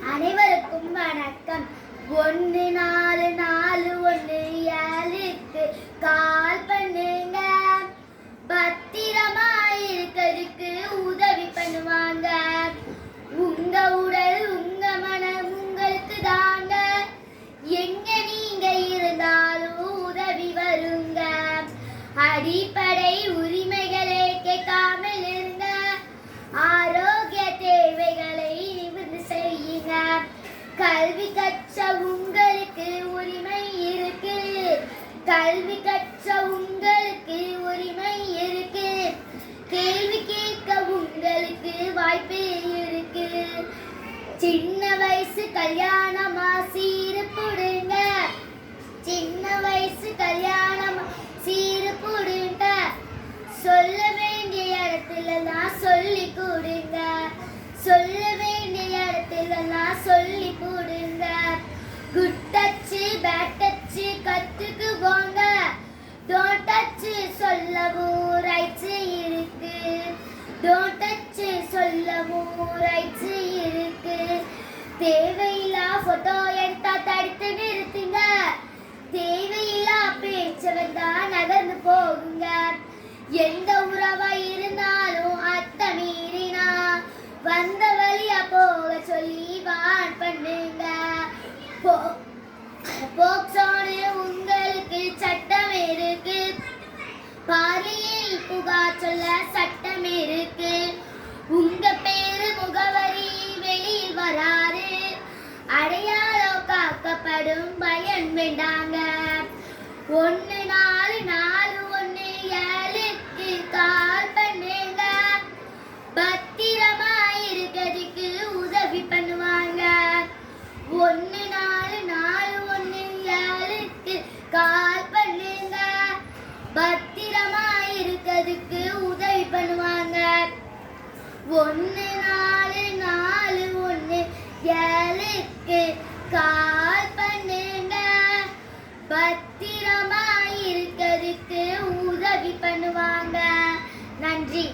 அனைவருக்கும் வணக்கம். 1441 கால் பண்ணுங்க. பத்திரமா இருக்கிறதுக்கு உதவி பண்ணுவாங்க. உங்க உடல் உங்க மனம் உங்களுக்கு தாங்க. எங்க நீங்க இருந்தாலும் உதவி வருங்க. அடிப்படை உரிமைகளை கேட்காமல் இருங்க. ஆரோக்கிய தேவைகளை நிவர்த்தி செய்யுங்க. கல்வி கற்ற உங்களுக்கு உரிமை இருக்கு. கல்வி கற்ற உங்களுக்கு உரிமை இருக்கு. கேள்வி கேட்க உங்களுக்கு வாய்ப்பு இருக்கு. சின்ன வயசு கல்யாணமா சீரு போடுங்க. சின்ன வயசு கல்யாணமா சீரு போடுங்க. சொல்ல வேண்டிய இடத்துலலாம் சொல்லி கொடுங்க. சொல்ல வேண்டிய இடத்துலலாம் சொல்லி கொடுங்க. குட் டச்சு பேட் டச்சு கத்துக்குவோங்க. டோன்ட் டச்சு சொல்லவும் ரைட்ஸ் இருக்கு. டோன்ட் டச்சு சொல்லவும் ரைட்ஸ் இருக்கு. தேவையில்லா போட்டோ எடுத்தா தடுத்து நிறுத்துங்க. தேவையில்லா பேச்ச வந்தா நகர்ந்து போகுங்க. எந்த உறவா இருந்தாலும் அத்தை மீறினா வந்த வழியா போக சொல்லி வான் பண்ணுங்க. போக்சோனு உங்களுக்கு சட்டம் இருக்கு. பாலியல் புகார் சொல்ல சட்டம் இருக்கு. உங்க பேரு முகவரி வெளியில் வராது. அடையாளம் காக்கப்படும் பயம் வேண்டாங்க. 1441 கால் பண்ணுங்க. பத்திரமா இருக்கிறதுக்கு உதவி பண்ணுவாங்க. 1441 கால் பண்ணுங்க. பத்திரமா இருக்கிறதுக்கு உதவி பண்ணுவாங்க. 1441 கால் பண்ணுங்க. பத்திரமா இருக்கிறதுக்கு உதவி பண்ணுவாங்க. நன்றி.